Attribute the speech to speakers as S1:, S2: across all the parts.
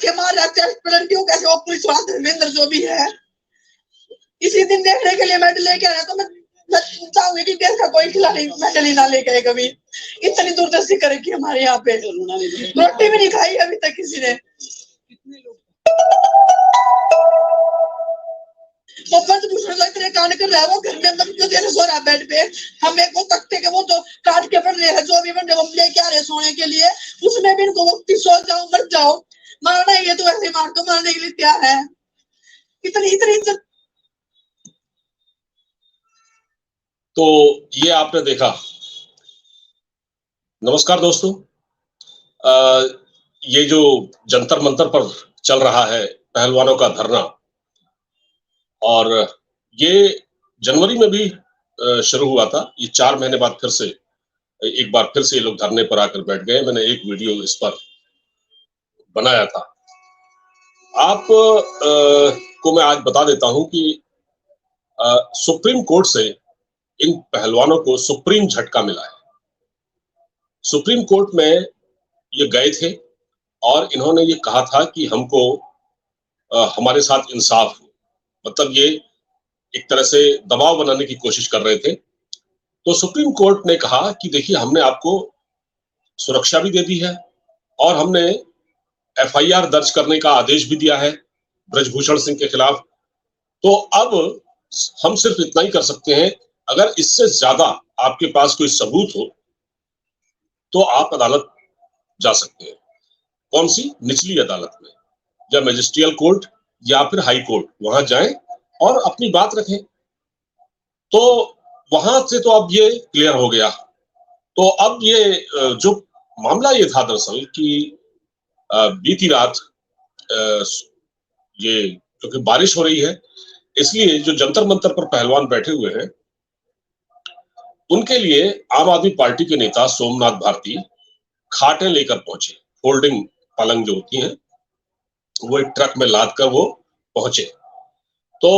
S1: के मार रहा चेस्ट पेनल्टी कैसे वो पुलिस वाला धर्मेंद्र जो भी है इसी दिन देखने के लिए मेडल लेके आया। तो मैं चाहूंगी कि देश का कोई खिलाड़ी मेडल ही ना लेके आए कभी। इतनी दूरदर्शी करेगी हमारे यहाँ पे, रोटी भी नहीं खाई अभी तक किसी ने। वो पंचभूषण जो इतने कांड कर रहा है वो घर में अंदर जो देने सो रहा है बेड पे, हम एक वो तख्ते के वो जो काट के पड़ रहे हैं जो भी बन रहे हम लेके आ रहे सोने के लिए, उसमें भी इनको वक्त सो जाओ मर जाओ, मारना है तो ऐसे मार दो, मारने के लिए तैयार है। इतनी इतनी
S2: तो ये आपने देखा। नमस्कार दोस्तों, ये जो जंतर मंतर पर चल रहा है पहलवानों का धरना, और ये जनवरी में भी शुरू हुआ था। ये 4 महीने बाद फिर से एक बार फिर से ये लोग धरने पर आकर बैठ गए। मैंने एक वीडियो इस पर बनाया था। आप को मैं आज बता देता हूं कि सुप्रीम कोर्ट से इन पहलवानों को सुप्रीम झटका मिला है। सुप्रीम कोर्ट में ये गए थे और इन्होंने ये कहा था कि हमको हमारे साथ इंसाफ हो, मतलब ये एक तरह से दबाव बनाने की कोशिश कर रहे थे। तो सुप्रीम कोर्ट ने कहा कि देखिए हमने आपको सुरक्षा भी दे दी है और हमने एफआईआर दर्ज करने का आदेश भी दिया है ब्रजभूषण सिंह के खिलाफ। तो अब हम सिर्फ इतना ही कर सकते हैं, अगर इससे ज्यादा आपके पास कोई सबूत हो तो आप अदालत जा सकते हैं। कौन सी? निचली अदालत में, या मैजिस्ट्रियल कोर्ट या फिर हाई कोर्ट, वहां जाएं और अपनी बात रखें। तो वहां से तो अब ये क्लियर हो गया। तो अब ये जो मामला ये था दरअसल कि बीती रात ये क्योंकि बारिश हो रही है इसलिए जो जंतर मंतर पर पहलवान बैठे हुए हैं उनके लिए आम आदमी पार्टी के नेता सोमनाथ भारती खाटें लेकर पहुंचे। फोल्डिंग पलंग जो होती हैं वो एक ट्रक में लाद कर वो पहुंचे। तो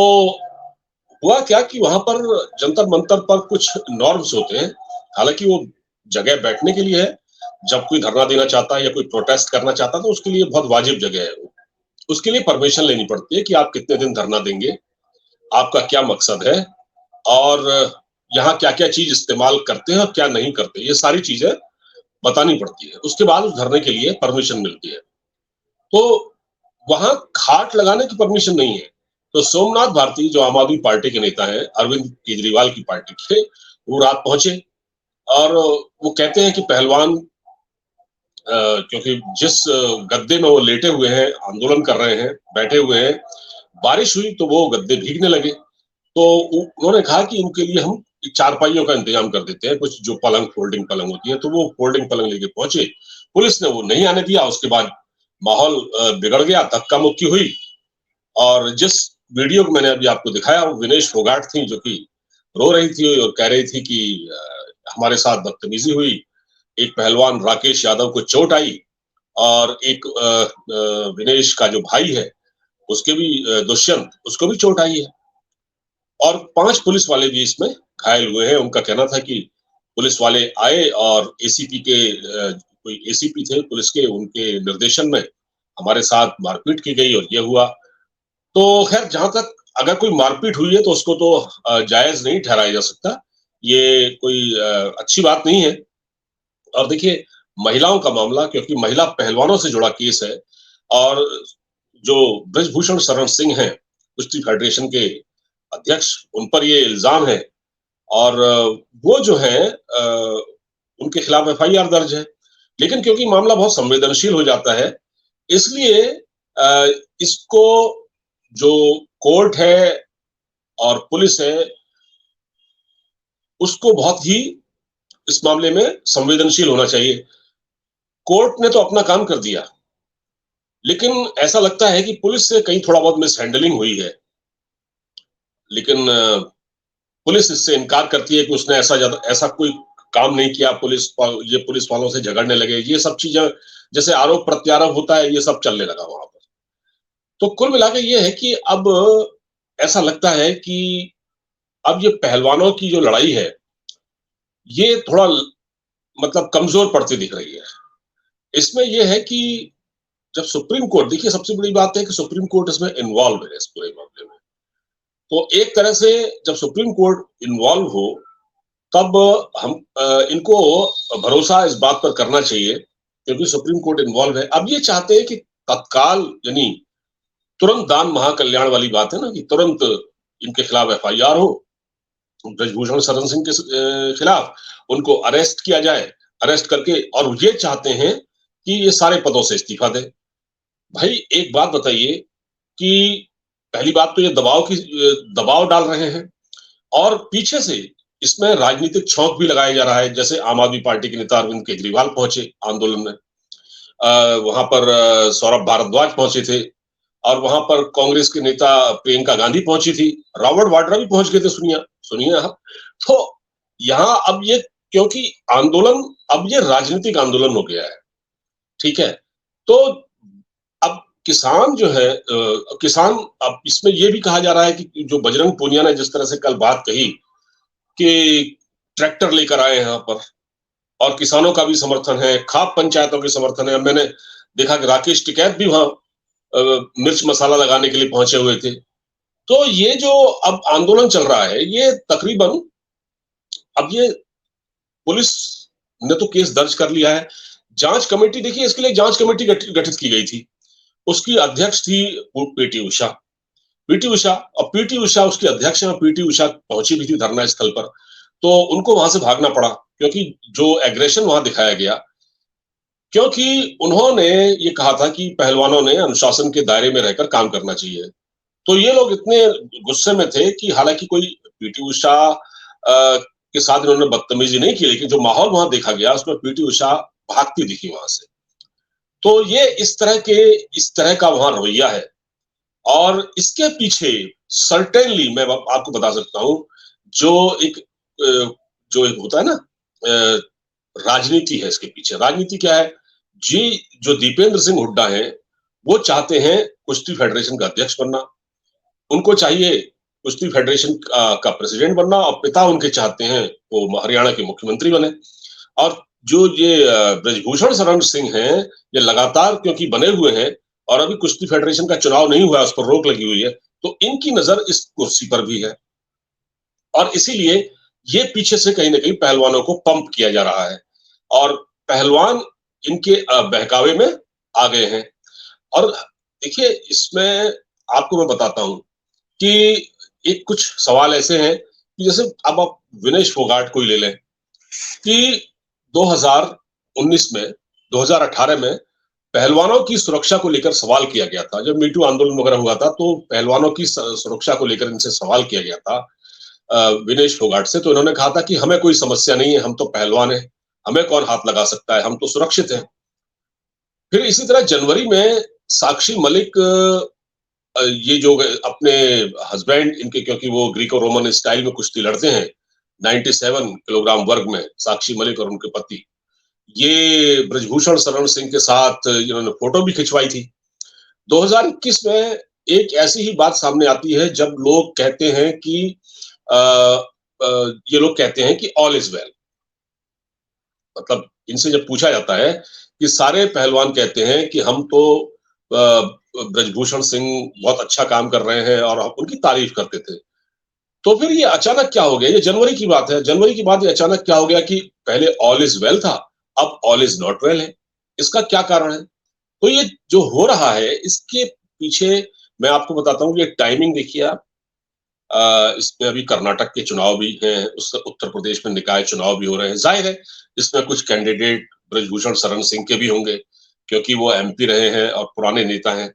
S2: हुआ क्या कि वहां पर जंतर मंतर पर कुछ नॉर्म्स होते हैं। हालांकि वो जगह बैठने के लिए है, जब कोई धरना देना चाहता है या कोई प्रोटेस्ट करना चाहता है तो उसके लिए बहुत वाजिब जगह है वो। उसके लिए परमिशन लेनी पड़ती है कि आप कितने दिन धरना देंगे, आपका क्या मकसद है और यहाँ क्या क्या चीज इस्तेमाल करते हैं और क्या नहीं करते, ये सारी चीजें बतानी पड़ती है। उसके बाद उस धरने के लिए परमिशन मिलती है। तो वहां खाट लगाने की परमिशन नहीं है। तो सोमनाथ भारती जो आम आदमी पार्टी के नेता हैं, अरविंद केजरीवाल की पार्टी के, वो रात पहुंचे और वो कहते हैं कि पहलवान क्योंकि जिस गद्दे में वो लेटे हुए हैं, आंदोलन कर रहे हैं, बैठे हुए हैं, बारिश हुई तो वो गद्दे भीगने लगे। तो उन्होंने कहा कि उनके लिए हम चारपाइयों का इंतजाम कर देते हैं, कुछ जो पलंग फोल्डिंग पलंग होती है। तो वो फोल्डिंग पलंग लेके पहुंचे। पुलिस ने वो नहीं आने दिया। उसके बाद माहौल बिगड़ गया, धक्का मुक्की हुई। और जिस वीडियो को मैंने अभी आपको दिखाया वो विनेश फोगाट थी जो कि रो रही थी और कह रही थी कि हमारे साथ बदतमीजी हुई, एक पहलवान राकेश यादव को चोट आई और एक विनेश का जो भाई है उसके भी दुष्यंत, उसको भी चोट आई है और 5 पुलिस वाले भी इसमें घायल हुए हैं। उनका कहना था कि पुलिस वाले आए और एसीपी के कोई एसीपी थे पुलिस के, उनके निर्देशन में हमारे साथ मारपीट की गई और ये हुआ। तो खैर जहां तक अगर कोई मारपीट हुई है तो उसको तो जायज नहीं ठहराया जा सकता, ये कोई अच्छी बात नहीं है। और देखिए महिलाओं का मामला, क्योंकि महिला पहलवानों से जुड़ा केस है और जो ब्रजभूषण शरण सिंह हैं कुश्ती फेडरेशन के अध्यक्ष, उन पर ये इल्जाम है और वो जो है उनके खिलाफ एफआईआर दर्ज है। लेकिन क्योंकि मामला बहुत संवेदनशील हो जाता है इसलिए इसको जो कोर्ट है और पुलिस है उसको बहुत ही इस मामले में संवेदनशील होना चाहिए। कोर्ट ने तो अपना काम कर दिया, लेकिन ऐसा लगता है कि पुलिस से कहीं थोड़ा बहुत मिस हैंडलिंग हुई है। लेकिन पुलिस इससे इनकार करती है कि उसने ऐसा कोई काम नहीं किया। ये पुलिस वालों से झगड़ने लगे, ये सब चीजें जैसे आरोप प्रत्यारोप होता है ये सब चलने लगा वहां पर। तो कुल मिलाकर ये है कि अब ऐसा लगता है कि अब ये पहलवानों की जो लड़ाई है ये थोड़ा मतलब कमजोर पड़ती दिख रही है। इसमें यह है कि जब सुप्रीम कोर्ट, देखिए सबसे बड़ी बात है कि सुप्रीम कोर्ट इसमें इन्वॉल्व है इस पूरे मामले में। तो एक तरह से जब सुप्रीम कोर्ट इन्वॉल्व हो तब हम इनको भरोसा इस बात पर करना चाहिए क्योंकि सुप्रीम कोर्ट इन्वॉल्व है। अब ये चाहते हैं कि तत्काल यानी तुरंत दान महाकल्याण वाली बात है ना कि तुरंत इनके खिलाफ एफआईआर हो, ब्रजभूषण शरण सिंह के खिलाफ उनको अरेस्ट किया जाए, अरेस्ट करके, और ये चाहते हैं कि ये सारे पदों से इस्तीफा दे। भाई एक बात बताइए कि पहली बात तो ये दबाव डाल रहे हैं और पीछे से इसमें राजनीतिक छौंक भी लगाया जा रहा है। जैसे आम आदमी पार्टी के नेता अरविंद केजरीवाल पहुंचे आंदोलन में, वहां पर सौरभ भारद्वाज पहुंचे थे और वहां पर कांग्रेस के नेता प्रियंका गांधी पहुंची थी, रॉबर्ट वाड्रा भी पहुंच गए थे। सुनिए आप। तो यहाँ अब ये, क्योंकि आंदोलन अब ये राजनीतिक आंदोलन हो गया है, ठीक है। तो अब किसान जो है किसान, अब इसमें ये भी कहा जा रहा है कि जो बजरंग पूनिया ने जिस तरह से कल बात कही कि ट्रैक्टर लेकर आए यहाँ पर और किसानों का भी समर्थन है, खाप पंचायतों के समर्थन है। मैंने देखा कि राकेश टिकैत भी वहां मिर्च मसाला लगाने के लिए पहुंचे हुए थे। तो ये जो अब आंदोलन चल रहा है, ये तकरीबन, अब ये पुलिस ने तो केस दर्ज कर लिया है। जांच कमेटी, देखिए इसके लिए जांच कमेटी गठित की गई थी, उसकी अध्यक्ष थी पीटी उषा। और पीटी उषा उसकी अध्यक्ष है। पीटी उषा पहुंची भी थी धरना स्थल पर, तो उनको वहां से भागना पड़ा क्योंकि जो एग्रेशन वहां दिखाया गया, क्योंकि उन्होंने ये कहा था कि पहलवानों ने अनुशासन के दायरे में रहकर काम करना चाहिए। तो ये लोग इतने गुस्से में थे कि हालांकि कोई पीटी उषा के साथ इन्होंने बदतमीजी नहीं की, लेकिन जो माहौल वहां देखा गया उसमें पीटी उषा भागती दिखी वहां से। तो ये इस तरह का वहां रवैया है और इसके पीछे सर्टेनली मैं आपको बता सकता हूं जो एक होता है ना, राजनीति है इसके पीछे। राजनीति क्या है जी? जो दीपेंद्र सिंह हुड्डा हैं वो चाहते हैं कुश्ती फेडरेशन का अध्यक्ष बनना, उनको चाहिए कुश्ती फेडरेशन का प्रेसिडेंट बनना, और पिता उनके चाहते हैं वो हरियाणा के मुख्यमंत्री बने। और जो ये ब्रजभूषण शरण सिंह हैं, ये लगातार क्योंकि बने हुए हैं और अभी कुश्ती फेडरेशन का चुनाव नहीं हुआ, उस पर रोक लगी हुई है, तो इनकी नजर इस कुर्सी पर भी है और इसीलिए ये पीछे से कहीं ना कहीं पहलवानों को पंप किया जा रहा है और पहलवान इनके बहकावे में आ गए हैं। और देखिए इसमें आपको मैं बताता हूं कि एक कुछ सवाल ऐसे हैं कि जैसे अब आप विनेश फोगाट को ही ले लें कि 2019 में 2018 में पहलवानों की सुरक्षा को लेकर सवाल किया गया था। जब मीटू आंदोलन वगैरह हुआ था तो पहलवानों की सुरक्षा को लेकर इनसे सवाल किया गया था विनेश फोगाट से। तो इन्होंने कहा था कि हमें कोई समस्या नहीं है, हम तो पहलवान हैं, हमें कौन हाथ लगा सकता है, हम तो सुरक्षित हैं। फिर इसी तरह जनवरी में साक्षी मलिक, ये जो अपने हस्बैंड इनके, क्योंकि वो ग्रीको रोमन स्टाइल में कुश्ती लड़ते हैं 97 किलोग्राम वर्ग में, साक्षी मलिक और उनके पति, ये ब्रजभूषण शरण सिंह के साथ इन्होंने फोटो भी खिंचवाई थी। 2021 में एक ऐसी ही बात सामने आती है जब लोग कहते हैं कि ये लोग कहते हैं कि ऑल इज वेल। मतलब इनसे जब पूछा जाता है कि सारे पहलवान कहते हैं कि हम तो ब्रजभूषण सिंह बहुत अच्छा काम कर रहे हैं और उनकी तारीफ करते थे, तो फिर ये अचानक क्या हो गया? ये जनवरी की बात है, जनवरी की बात, ये अचानक क्या हो गया कि पहले ऑल इज वेल था, अब ऑल इज नॉट वेल है। इसका क्या कारण है? तो ये जो हो रहा है इसके पीछे मैं आपको बताता हूँ, ये टाइमिंग देखिए आप। इसमें अभी कर्नाटक के चुनाव भी हैं, उत्तर प्रदेश में निकाय चुनाव भी हो रहे हैं। जाहिर है इसमें कुछ कैंडिडेट ब्रजभूषण शरण सिंह के भी होंगे क्योंकि वो एमपी रहे हैं और पुराने नेता हैं।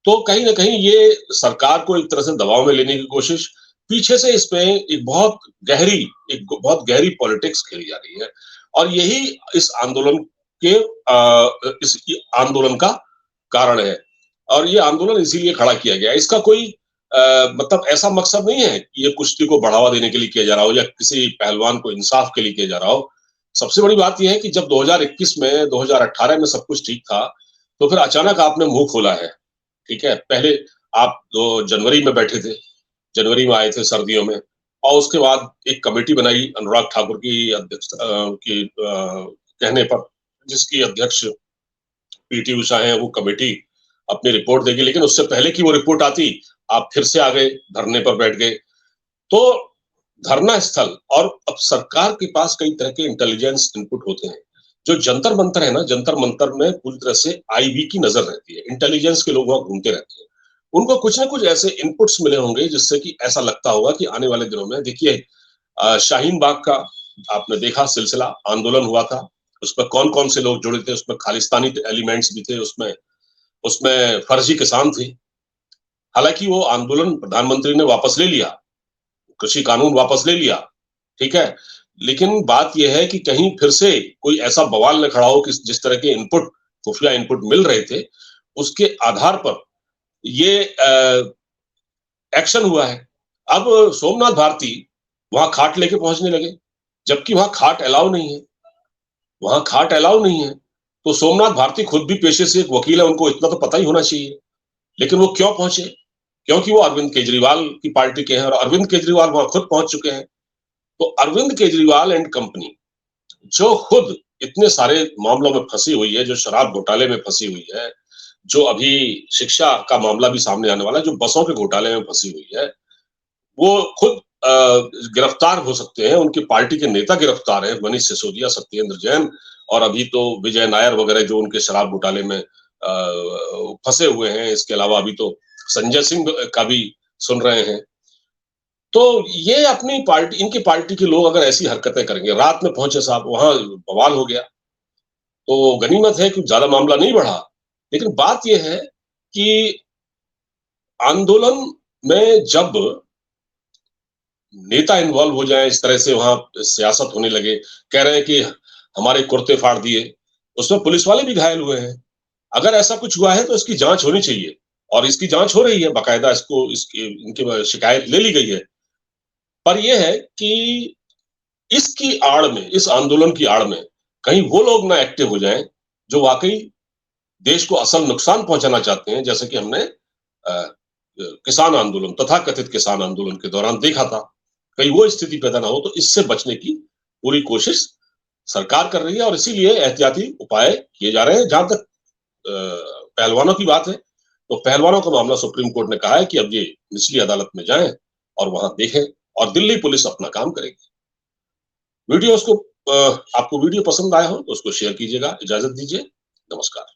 S2: तो कहीं ना कहीं ये सरकार को एक तरह से दबाव में लेने की कोशिश, पीछे से इसमें एक बहुत गहरी पॉलिटिक्स खेली जा रही है और यही इस आंदोलन का कारण है। और ये आंदोलन इसीलिए खड़ा किया गया है। इसका कोई मतलब ऐसा मकसद नहीं है कि ये कुश्ती को बढ़ावा देने के लिए किया जा रहा हो या किसी पहलवान को इंसाफ के लिए किया जा रहा हो। सबसे बड़ी बात यह है कि जब 2021 में 2018 में सब कुछ ठीक था तो फिर अचानक आपने मुंह खोला है। ठीक है, पहले आप जनवरी में बैठे थे, जनवरी में आए थे सर्दियों में, और उसके बाद एक कमेटी बनाई अनुराग ठाकुर की अध्यक्ष के कहने पर, जिसकी अध्यक्ष पीटी उषा है वो कमेटी अपनी रिपोर्ट देगी, लेकिन उससे पहले कि वो रिपोर्ट आती आप फिर से आ गए, धरने पर बैठ गए। तो धरना स्थल, और अब सरकार के पास कई तरह के इंटेलिजेंस इनपुट होते हैं। जो जंतर मंतर है ना, जंतर मंतर में पूरी तरह से आईबी की नजर रहती है, इंटेलिजेंस के लोग वहां घूमते रहते हैं। उनको कुछ ना कुछ ऐसे इनपुट्स मिले होंगे जिससे कि ऐसा लगता होगा कि आने वाले दिनों में देखिए, शाहीन बाग का आपने देखा सिलसिला, आंदोलन हुआ था, उसमें कौन कौन से लोग जुड़े थे, उसमें खालिस्तानी एलिमेंट्स भी थे, उसमें उसमें फर्जी किसान थे। हालांकि वो आंदोलन प्रधानमंत्री ने वापस ले लिया, कृषि कानून वापस ले लिया, ठीक है, लेकिन बात यह है कि कहीं फिर से कोई ऐसा बवाल न खड़ा हो कि जिस तरह के इनपुट, खुफिया इनपुट मिल रहे थे, उसके आधार पर ये एक्शन हुआ है। अब सोमनाथ भारती वहां खाट लेके पहुंचने लगे, जबकि वहां खाट अलाउ नहीं है, वहां खाट अलाउ नहीं है। तो सोमनाथ भारती खुद भी पेशे से एक वकील है, उनको इतना तो पता ही होना चाहिए, लेकिन वो क्यों पहुंचे? क्योंकि वो अरविंद केजरीवाल की पार्टी के हैं और अरविंद केजरीवाल वहां खुद पहुंच चुके हैं। तो अरविंद केजरीवाल एंड कंपनी, जो खुद इतने सारे मामलों में फंसी हुई है, जो शराब घोटाले में फंसी हुई है, जो अभी शिक्षा का मामला भी सामने आने वाला है, जो बसों के घोटाले में फंसी हुई है, वो खुद गिरफ्तार हो सकते हैं, उनकी पार्टी के नेता गिरफ्तार हैं, मनीष सिसोदिया, सत्येंद्र जैन, और अभी तो विजय नायर वगैरह जो उनके शराब घोटाले में फंसे हुए हैं। इसके अलावा अभी तो संजय सिंह का भी सुन रहे हैं। तो ये अपनी पार्टी, इनकी पार्टी के लोग अगर ऐसी हरकतें करेंगे, रात में पहुंचे साहब, वहां बवाल हो गया, तो गनीमत है कि ज्यादा मामला नहीं बढ़ा। लेकिन बात यह है कि आंदोलन में जब नेता इन्वॉल्व हो जाए, इस तरह से वहां सियासत होने लगे, कह रहे हैं कि हमारे कुर्ते फाड़ दिए, उसमें पुलिस वाले भी घायल हुए हैं। अगर ऐसा कुछ हुआ है तो इसकी जांच होनी चाहिए, और इसकी जांच हो रही है बाकायदा, इसको इसकी इनकी शिकायत ले ली गई है। पर यह है कि इसकी आड़ में, इस आंदोलन की आड़ में कहीं वो लोग ना एक्टिव हो जाएं जो वाकई देश को असल नुकसान पहुंचाना चाहते हैं, जैसे कि हमने किसान आंदोलन, तथाकथित किसान आंदोलन के दौरान देखा था। कहीं वो स्थिति पैदा ना हो, तो इससे बचने की पूरी कोशिश सरकार कर रही है, और इसीलिए एहतियाती उपाय किए जा रहे हैं। जहां तक पहलवानों की बात है, तो पहलवानों का मामला सुप्रीम कोर्ट ने कहा है कि अब ये निचली अदालत में जाएं और वहां देखें, और दिल्ली पुलिस अपना काम करेगी। वीडियो आपको वीडियो पसंद आया हो तो उसको शेयर कीजिएगा। इजाजत दीजिए, नमस्कार।